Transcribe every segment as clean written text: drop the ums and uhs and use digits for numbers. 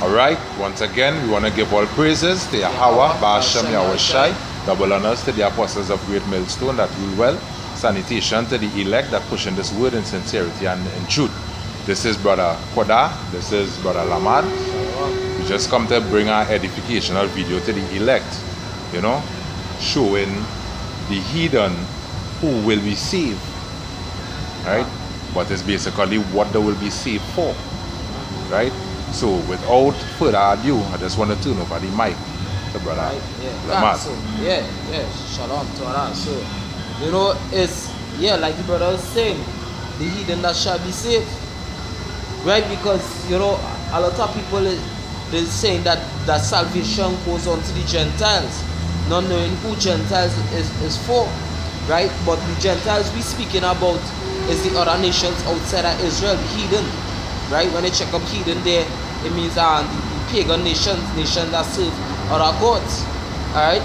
Alright, once again, we want to give all praises to Yahweh, Ba'ashem Yahushai, double honors to the apostles of Great Millstone that rule well, sanitation to the elect that push in this word in sincerity and in truth. This is Brother Koda, this is Brother Lamad. We just come to bring our edificational video to the elect, you know, showing the heathen who will be saved, right? But it's basically what they will be saved for, right? So without further ado, I just want to turn over the mic to Brother Lamad. So, shalom to Allah. So, you know, it's, like the brother was saying, the heathen that shall be saved, right? Because, you know, a lot of people, they're saying that salvation goes on to the Gentiles, not knowing who Gentiles is for, right? But the Gentiles we speaking about is the other nations outside of Israel, the heathen, right? When they check up heathen there, it means the pagan nations that serve other gods, alright?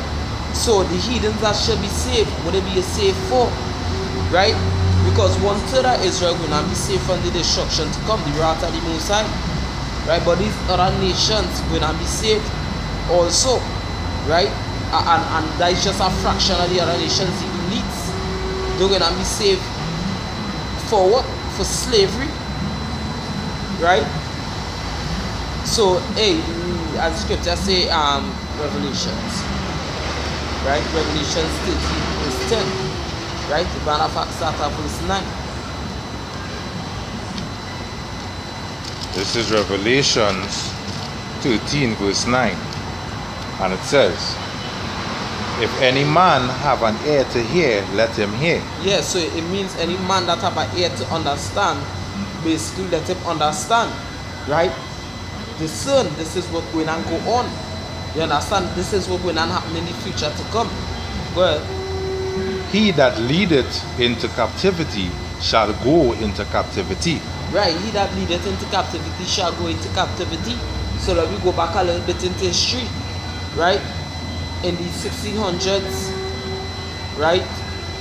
So the heathens that should be saved, what they be saved for, right? Because 1/3 of Israel will not be saved from the destruction to come, the wrath of the Most High, right? But these other nations will not be saved also, right? And that is just a fraction of the other nations, the elites. They're going to be saved for what? For slavery, right? So, as scripture say, Revelations, right? Revelations 13 is 10, right? The matter of fact, start at verse 9. This is Revelations 13 verse 9, and it says, if any man have an ear to hear, let him hear. Yeah, so it means any man that have an ear to understand, basically let him understand, right? Discern, this is what going on go on. You understand? This is what going on happen in the future to come. Go ahead. He that leadeth into captivity shall go into captivity. Right, he that leadeth into captivity shall go into captivity. So let me go back a little bit into history, right? In the 1600s, right,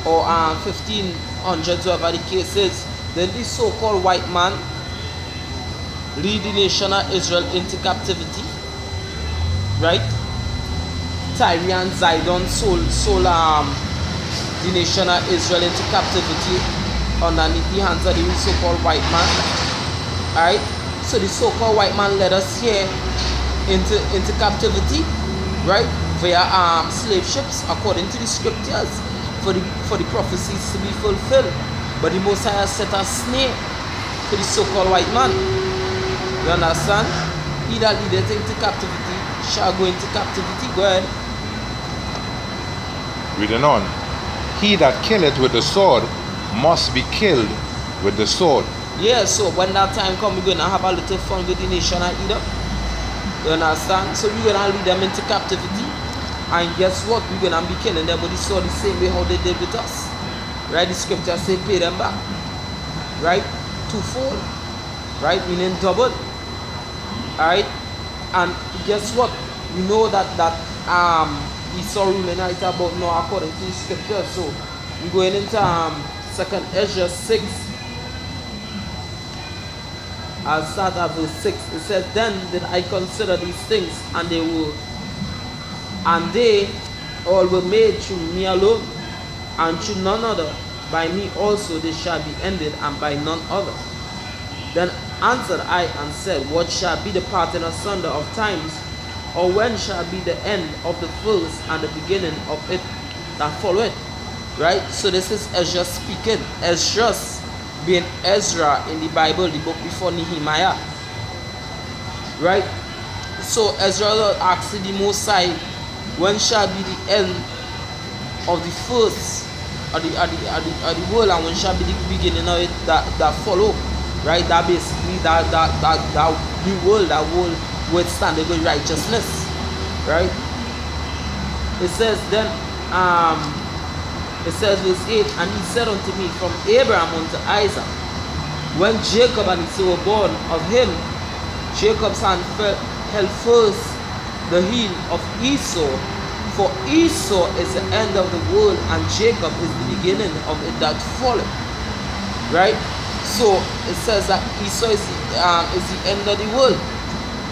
or 1500s, whatever the case is, then this so-called white man lead the nation of Israel into captivity, right? Tyre and Zidon sold the nation of Israel into captivity underneath the hands of the so-called white man, alright? So the so-called white man led us here into captivity, right? Via slave ships, according to the scriptures, for the prophecies to be fulfilled. But the Most High set a snare to the so-called white man. You understand? He that leadeth into captivity shall go into captivity. Go ahead. Reading on. He that killeth with the sword must be killed with the sword. Yeah, so when that time comes, we're going to have a little fun with the nation of Edom. You understand? So we're going to lead them into captivity. And guess what? We're going to be killing them with the sword the same way how they did with us. Right? The scripture say pay them back. Right? Twofold. Right? Meaning double. Alright? And guess what? We know that Esau ruling right about now according to the scripture. So we're going into 2nd Ezra 6. I'll start at verse 6. It says, then did I consider these things, and they all were made through me alone, and through none other. By me also they shall be ended, and by none other. Then answered I and said, what shall be the parting asunder of times, or when shall be the end of the first and the beginning of it that followeth? Right? So this is Ezra speaking. Ezra being Ezra in the Bible, the book before Nehemiah. Right? So Ezra asked the Most High, when shall be the end of the first of the world, and when shall be the beginning of it that follow? Right? That basically that the world would stand with righteousness. Right? It says then it says verse 8, and he said unto me, from Abraham unto Isaac, when Jacob and Esau were born of him, Jacob's hand held first the heel of Esau, for Esau is the end of the world, and Jacob is the beginning of it that followed. Right? So it says that Esau is the end of the world.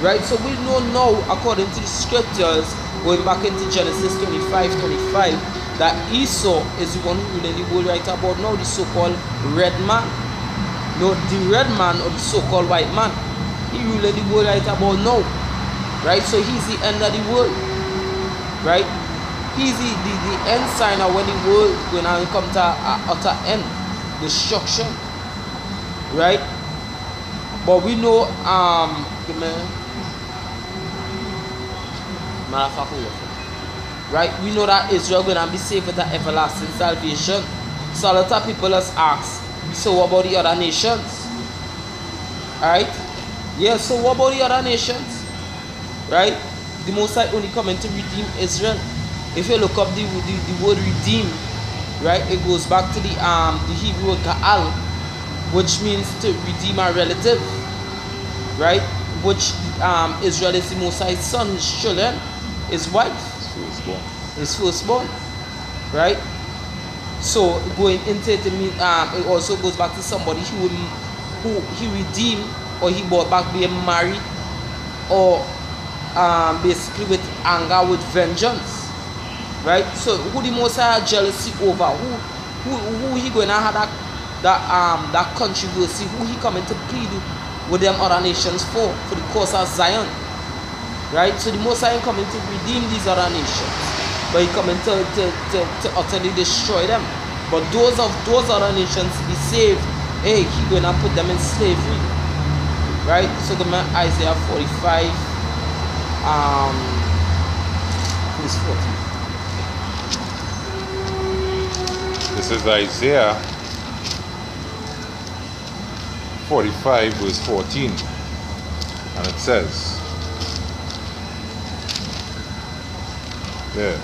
Right? So we know now, according to the scriptures, going back into Genesis 25, that Esau is the one who really will write about now the so-called red man. No, the red man or the so-called white man. He really the world right about now. Right? So he's the end of the world. Right? He's the end sign of when the world going to come to an utter end. Destruction. Right? But we know right? We know that Israel gonna be saved with the everlasting salvation. So a lot of people has asked, so what about the other nations? Alright? Yeah, so what about the other nations? Right? The Most High only coming to redeem Israel. If you look up the word redeem, right, it goes back to the Hebrew word ka'al, which means to redeem a relative. Right? Which Israel is the Most High's son, his children, his wife, his firstborn, right? So going into it, it also goes back to somebody who he redeemed or he brought back being married, or basically with anger, with vengeance, right? So who the Most High had jealousy over? Who he going to have that controversy? Who he coming to plead with them other nations for the cause of Zion, right? So the Most High coming to redeem these other nations, but he coming to utterly destroy them. But those other nations be saved, hey, he gonna put them in slavery, right? So the man Isaiah 45, verse 14. This is Isaiah 45 verse 14, and it says there,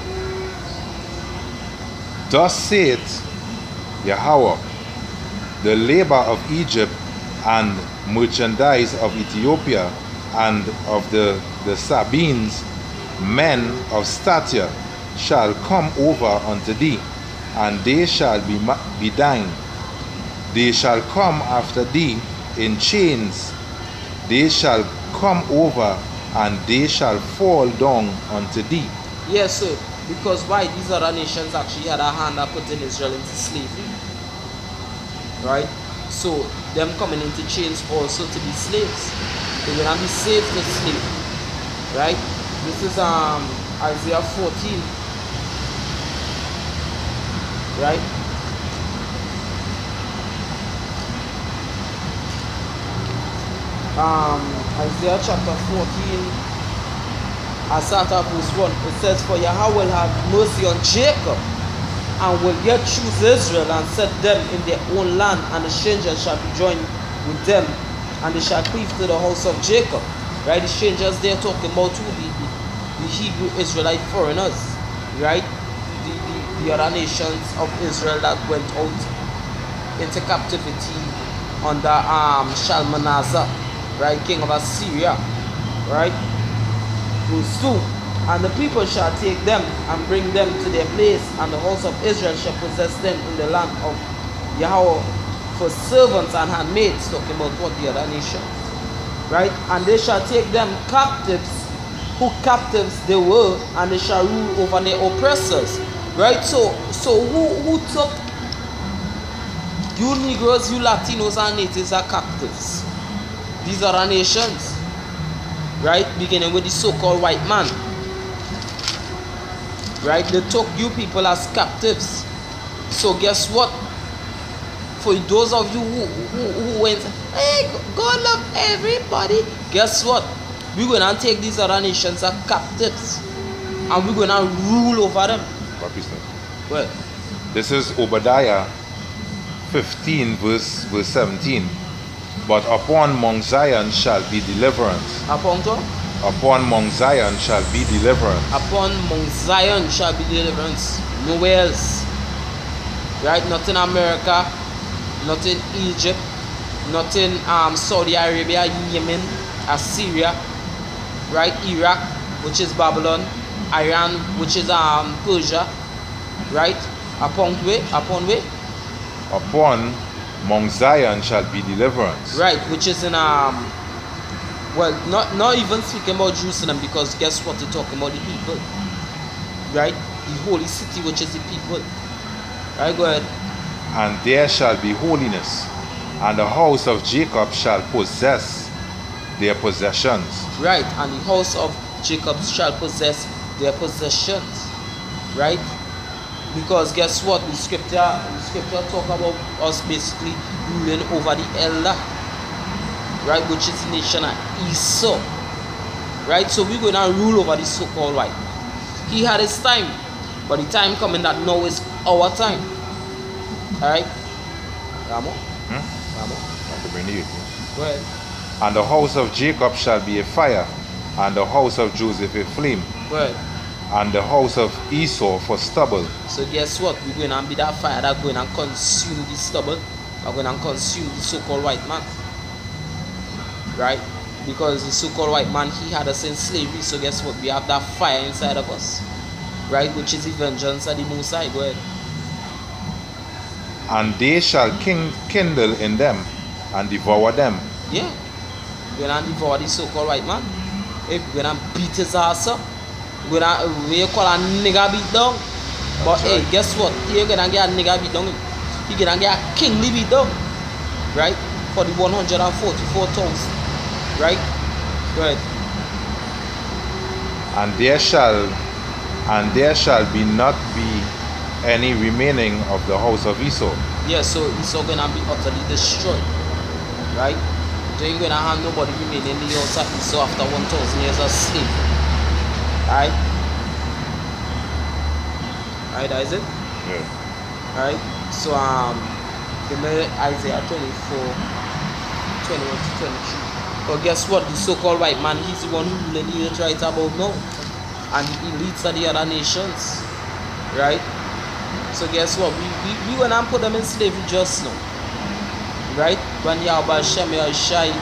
thus saith Yahweh, the labor of Egypt and merchandise of Ethiopia and of the Sabines, men of stature, shall come over unto thee, and they shall be thine. They shall come after thee in chains. They shall come over, and they shall fall down unto thee. Yes, sir. Because why? These other nations actually had a hand at putting Israel into slavery. Right? So them coming into chains also to be slaves. They're gonna be slaves to slavery. Right? This is Isaiah 14. Right? Isaiah chapter 14, I start at verse 1. It says, for Yahweh will have mercy on Jacob, and will yet choose Israel, and set them in their own land, and the strangers shall be joined with them, and they shall cleave to the house of Jacob. Right? The strangers they're talking about too, the Hebrew Israelite foreigners, right? The other nations of Israel that went out into captivity under Shalmaneser, right, king of Assyria, right? Verse 2, and the people shall take them and bring them to their place, and the house of Israel shall possess them in the land of Yahweh for servants and handmaids, talking about what the other nations, right? And they shall take them captives, who captives they were, and they shall rule over their oppressors, right? So who took you Negroes, you Latinos and natives are captives? These are our nations, right? Beginning with the so-called white man, right? They took you people as captives. So guess what? For those of you who went, hey, God love everybody, guess what? We're going to take these other nations as captives, and we're going to rule over them. Well, this is Obadiah 15 verse 17. But upon Mount Zion shall be deliverance. Upon Mount Zion shall be deliverance. Upon Mount Zion shall be deliverance. Nowhere else. Right? Not in America, not in Egypt, not in Saudi Arabia, Yemen, Assyria, right? Iraq, which is Babylon, Iran, which is Persia, right? Upon where? Upon Mount Zion shall be deliverance. Right, which is in Well, not even speaking about Jerusalem, because guess what? They're talking about the people, right? The holy city, which is the people. Right, go ahead. And there shall be holiness, and the house of Jacob shall possess their possessions. Right, and the house of Jacob shall possess their possessions. Right? Because guess what? The scripture talk about us basically ruling over the elder. Right, which is the nation of Esau. Right, so we're going to rule over the so-called white man. He had his time, but the time coming that now is our time. Alright? Ramo? Ramo? Go ahead. And the house of Jacob shall be a fire, and the house of Joseph a flame, Go ahead. and the house of Esau for stubble. So guess what? We're going to be that fire that's going to consume the stubble. We're going to consume the so-called white man. Right? Because the so-called white man, he had us in slavery. So guess what? We have that fire inside of us. Right? Which is the vengeance of the Most High. Go ahead. And they shall kindle in them, and devour them. Yeah. We're going to devour the so-called white man. We're going to beat his ass up. We're going to call a nigga beat down. But That's hey, right. guess what? You're going to get a nigga beat down. You're going to get a kingly beat down. Right? For the 144,000. Right? Go ahead. And there shall be not be any remaining of the house of Esau. Yeah, so Esau gonna be utterly destroyed. Right? So you're gonna have nobody remaining in the house of Esau after 1,000 years of slave. Alright? Alright, that is it? Yeah. Alright? So give me Isaiah 24, 21 to 23. But guess what? The so-called white man, he's the one who ruling the earth right about now. And the elites of the other nations. Right? So guess what? We gonna put them in slavery just now. Right? When Yahweh Shem Yahushai,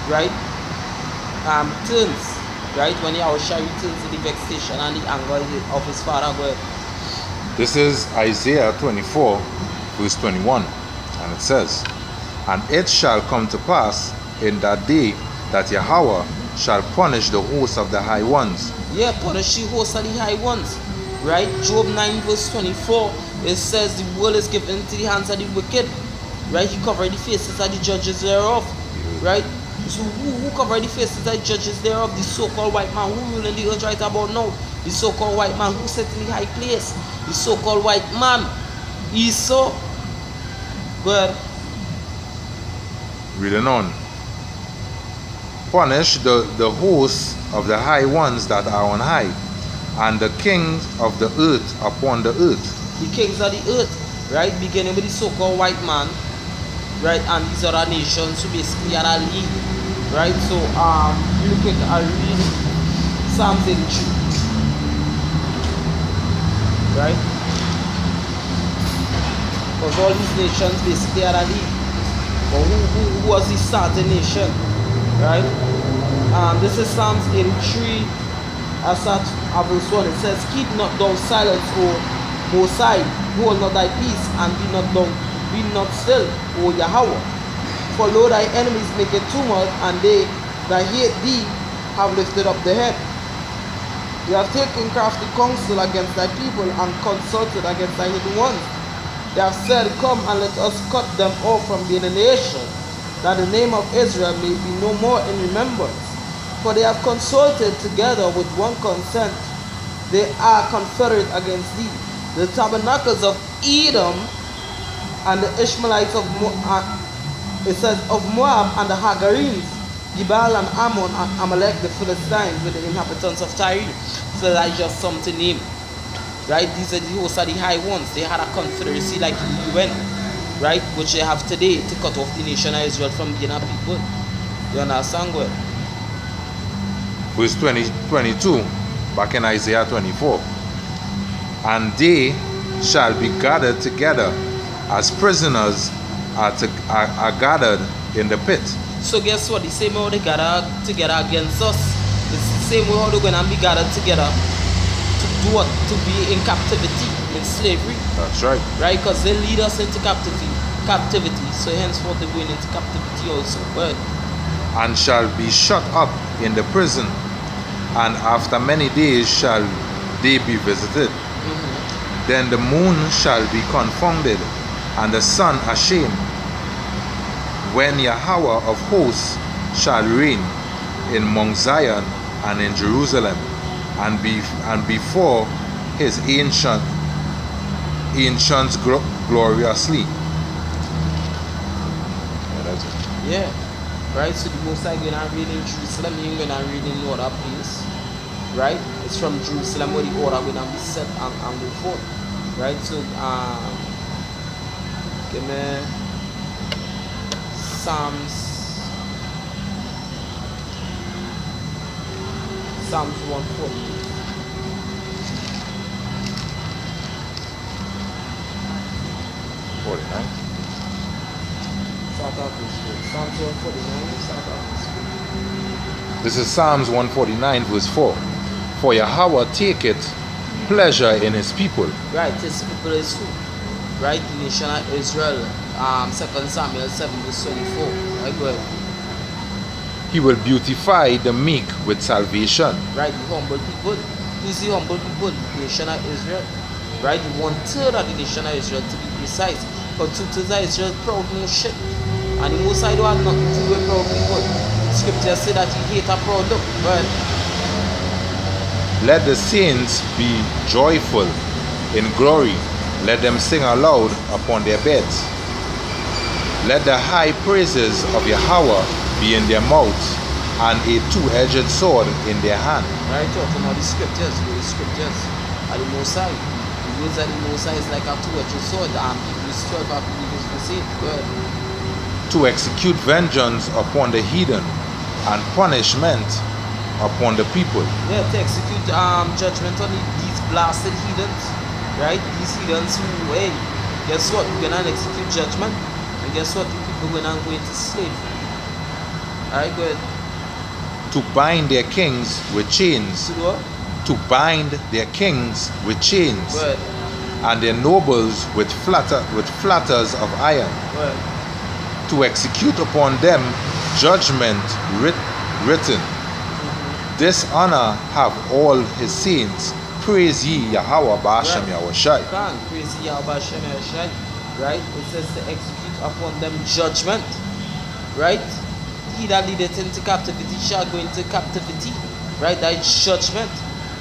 right? Turns. Right? When Yahushai returns to the vexation and the anger of his father. Go ahead. This is Isaiah 24, verse 21. And it says, And it shall come to pass in that day that Yahweh shall punish the host of the high ones. Yeah, punish the host of the high ones. Right? Job 9 verse 24, it says the world is given into the hands of the wicked. Right? He covered the faces of the judges thereof. Right? So who covered the faces of the judges thereof? The so-called white man who ruling the earth right about now. The so-called white man who sat in the high place. The so-called white man. Esau. Go ahead. Reading on. Punish the hosts of the high ones that are on high, and the kings of the earth upon the earth. The kings of the earth, right? Beginning with the so-called white man, right? And these other nations who basically are a league, right? So, you look at, I read Psalm 83, right? Because all these nations basically are a league. But who was the starting nation, right? This is Psalms 83. As at verse 1, it says, Keep not thou silence, O Most High, hold not thy peace, and be not still, O Yahweh. For lo, thy enemies make a tumult, and they that hate thee have lifted up the head. They have taken crafty counsel against thy people, and consulted against thy hidden ones. They have said, Come and let us cut them off from being a nation, that the name of Israel may be no more in remembrance. For they have consulted together with one consent. They are confederate against thee. The tabernacles of Edom and the Ishmaelites of Moab, it says of Moab and the Hagarenes, Gibal and Ammon and Amalek, the Philistines with the inhabitants of Tyre. So that's just something named. Right? These are the hosts of the high ones. They had a confederacy like the UN, right? Which they have today to cut off the nation of Israel from being a people. You understand? Well? Verse 22, back in Isaiah 24. And they shall be gathered together as prisoners are gathered in the pit. So guess what? The same way they gather together against us, it's the same way how they're going to be gathered together to do what? To be in captivity, in slavery. That's right. Right? Because they lead us into captivity. So henceforth they're going into captivity also. But and shall be shut up in the prison, and after many days shall they be visited. Then the moon shall be confounded, and the sun ashamed, when Yahweh of hosts shall reign in Mount Zion and in Jerusalem, and before his ancients gloriously. Yeah, that's it. Yeah. Right? So the Most High going to reign in Jerusalem, he ain't going to reign in no other place. Right? It's from Jerusalem where the order going to be set and go forth. Right? So, give me Psalms 140. Psalms 149. This is Psalms 149 verse 4. For Yahweh taketh pleasure in his people. Right, his people is who? Right, the nation of Israel. 2 Samuel 7 verse 24. Right, go ahead. He will beautify the meek with salvation. Right, the humble people. Who's the humble people? The nation of Israel. Right, the 1/3 of the nation of Israel to be precise. But 2/3 of Israel proud no shit. And the Most High don't have nothing to do with proud people. Scripture say that he hate a proud look. But let the saints be joyful in glory. Let them sing aloud upon their beds. Let the high praises of Yahweh be in their mouths, and a two-edged sword in their hand. Right, talking about the scriptures, the scriptures are the Most High. The words of the Most High is like a two-edged sword. Hebrews 12 are believers to say. Good. To execute vengeance upon the heathen and punishment upon the people. Yeah, to execute judgment on these blasted heathens. Right? These heathens who, hey, guess what? We're gonna execute judgment. And guess what? The people are gonna go into slavery. Alright, good. To bind their kings with chains. To what? To bind their kings with chains. Good. And their nobles with flatters of iron. Good. To execute upon them judgment written. This honor have all his saints. Praise ye Yahweh Ba'ashem Yahushai. Praise ye Yahweh Ba'ashem Yahushai. Right? It says to execute upon them judgment. Right? He that leadeth into captivity shall go into captivity. Right? That is judgment.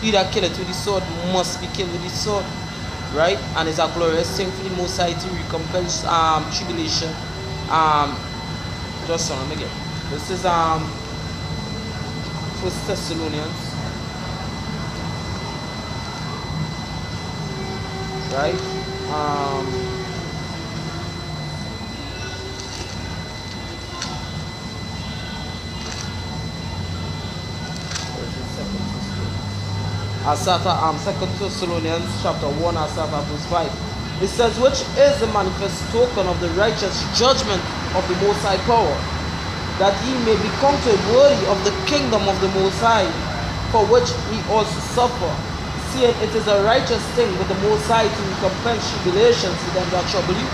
He that killeth with the sword must be killed with the sword. Right? And it's a glorious thing for the Most High to recompense tribulation. Just let me get. This is 1 Thessalonians. Right? I start at 2 Thessalonians chapter 1, I start at verse 5. It says, which is the manifest token of the righteous judgment of the Most High power, that ye may be counted worthy of the kingdom of the Most High, for which ye also suffer, seeing it is a righteous thing with the Most High to recompense tribulations to them that trouble you.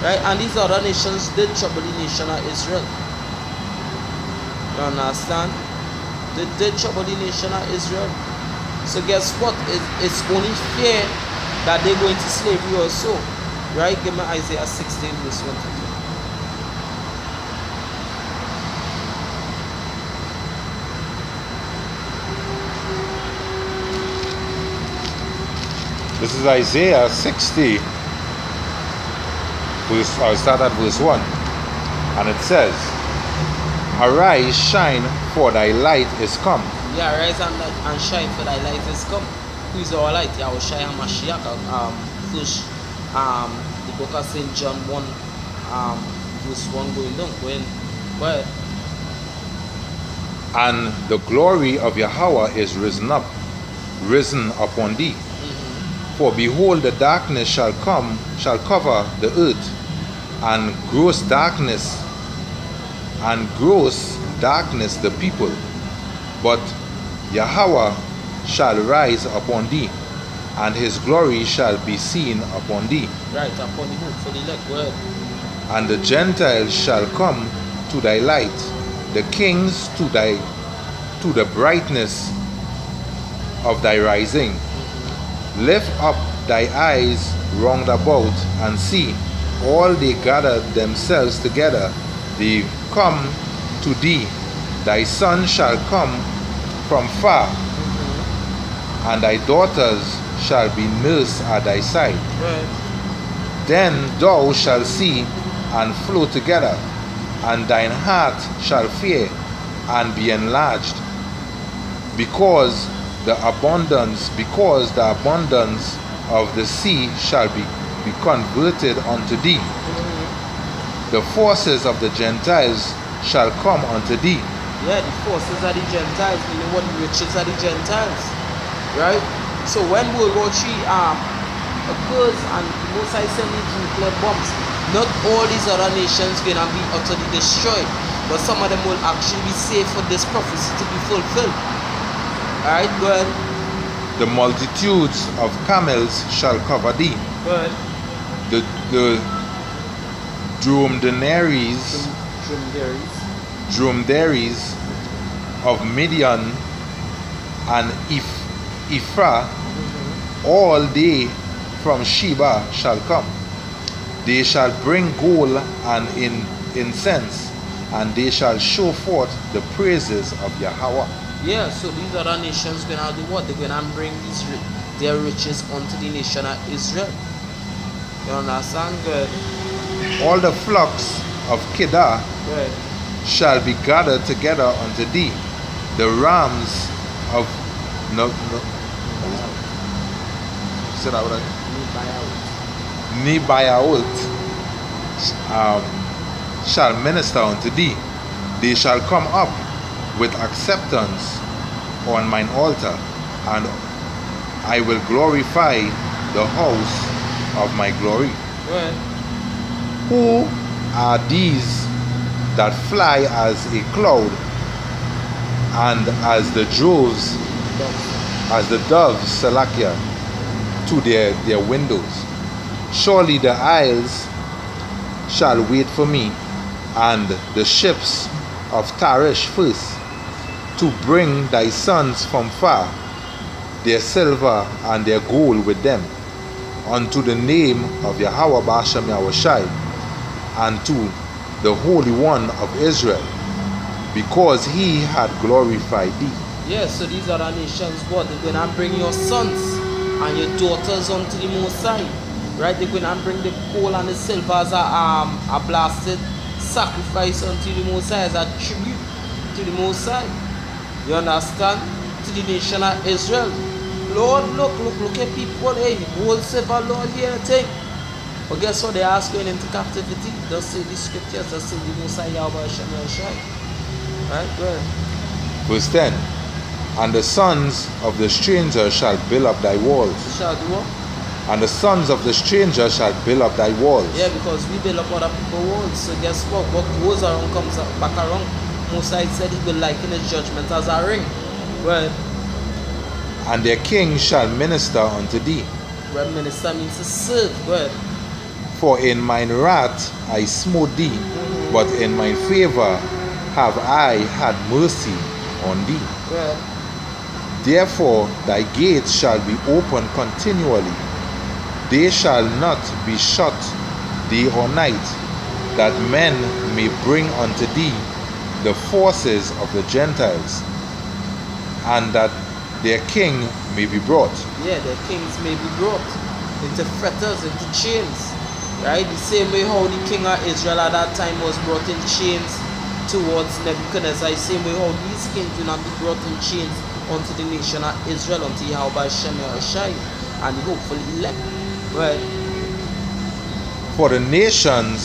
Right? And these other nations did trouble the nation of Israel. You understand? They did trouble the nation of Israel. So guess what? It's only fair that they go into slavery also. Right? Give me Isaiah 16 verse 1 to 2. This is Isaiah 60. I'll start at verse 1. And it says, arise, shine, for thy light is come. Yeah, arise and shine, for thy light is come. Who is our light? Yahushua HaMashiach. First, the book of St. John 1, verse 1 going down. Go ahead. And the glory of Yahweh is risen upon thee. For behold, the darkness shall cover the earth, and gross darkness the people. But Yahweh shall rise upon thee, and his glory shall be seen upon thee. Right, upon the hook for the leg, go ahead. And the Gentiles shall come to thy light, the kings to the brightness of thy rising. Lift up thy eyes round about and see, all they gather themselves together, they come to thee. Thy son shall come from far, and thy daughters shall be nursed at thy side. Then thou shalt see and flow together, and thine heart shall fear and be enlarged, because the abundance of the sea shall be converted unto thee. The forces of the Gentiles shall come unto thee. Yeah, the forces of the Gentiles, meaning what the riches of the Gentiles, right? So when World War III occurs and Most High send these nuclear bombs, not all these other nations gonna be utterly destroyed, but some of them will actually be saved for this prophecy to be fulfilled. Alright, go ahead. The multitudes of camels shall cover thee. Go ahead. The dromedaries of Midian and Ephraim, all they from Sheba shall come. They shall bring gold and incense, and they shall show forth the praises of Yahweh. Yeah, so these other nations gonna do what? They're gonna bring their riches unto the nation of Israel. You understand? Good. All the flocks of Kedar Good. shall be gathered together unto thee. The rams of Nebaioth shall minister unto thee. They shall come up with acceptance on mine altar, and I will glorify the house of my glory. Good. Who are these that fly as a cloud, and as the doves, Salakia, to their windows? Surely the isles shall wait for me, and the ships of Tarish first, to bring thy sons from far, their silver and their gold with them, unto the name of Yahweh Ba'ashem Yahushai, and to the Holy One of Israel, because he had glorified thee. Yes, so these other nations, what? They're going to bring your sons and your daughters unto the Most High. Right? They're going to bring the gold and the silver as a blasted sacrifice unto the Most High, as a tribute to the Most High. You understand? To the nation of Israel. Lord, look at people, hey, gold, silver, Lord, here, take. But guess what? They are going into captivity. Thus say the scriptures, thus say the Most High Yahweh Shai. Right? Go ahead. Verse 10. And the sons of the stranger shall build up thy walls. You shall do what? And the sons of the stranger shall build up thy walls. Yeah, because we build up other people's walls. So guess what? What goes around comes back around. Most High said he will liken his judgment as a ring. Right? And their king shall minister unto thee. Well, minister means to serve. Go ahead. For in mine wrath I smote thee, but in mine favor have I had mercy on thee. Well, therefore thy gates shall be open continually. They shall not be shut day or night, that men may bring unto thee the forces of the Gentiles, and that their king may be brought. Yeah, their kings may be brought into fetters, into chains. Right? The same way how the king of Israel at that time was brought in chains towards Nebuchadnezzar, the same way how these kings will not be brought in chains unto the nation of Israel, unto Yahweh Shem Yahushai, and the hopefully elect. Right? For the nation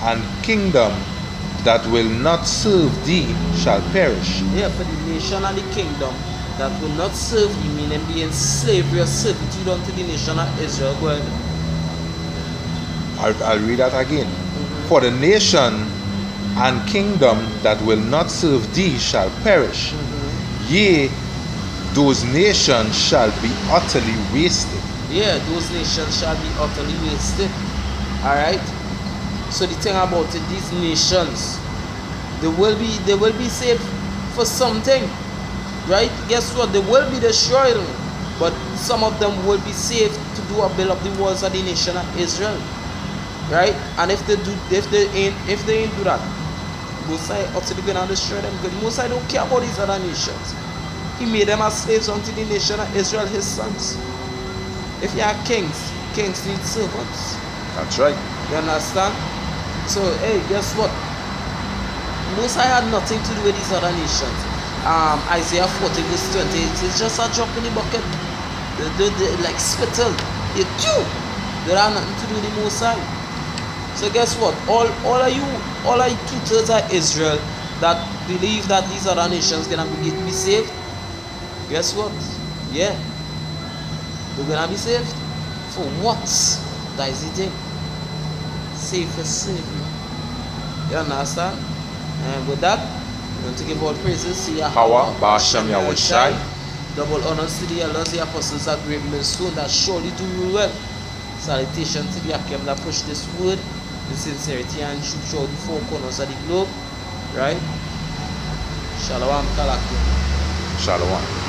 and kingdom that will not serve thee shall perish. Yeah, for the nation and the kingdom that will not serve you, meaning be in slavery or servitude unto the nation of Israel. Go ahead. I'll read that again. For the nation and kingdom that will not serve thee shall perish. Yea, those nations shall be utterly wasted. Yeah, those nations shall be utterly wasted. Alright? So the thing about it, these nations, they will be saved for something, right? Guess what? They will be destroyed, but some of them will be saved to build up the walls of the nation of Israel, right? And if they ain't do that, Mosai utterly gonna destroy them, because Mosai don't care about these other nations. He made them as slaves unto the nation of Israel, his sons. If you are kings need servants. That's right. You understand? So, hey, guess what? Mosai had nothing to do with these other nations. Isaiah 40 verse 20, it's just a drop in the bucket. Like spittle. They have nothing to do with the Mosai. So guess what? All of you 2/3 of Israel that believe that these other nations gonna be saved. Guess what? Yeah. They're gonna be saved. For what? That is the thing. Save for slavery. You understand? And with that, we want to give all praises to Yahweh, Ba'ashem Yahushai. Double honors to the elders, the apostles, that great millstone that surely do rule well. Salutation to the Akim that push this word with sincerity and truth throughout the four corners of the globe. Right? Shalom Kalakim. Shalom.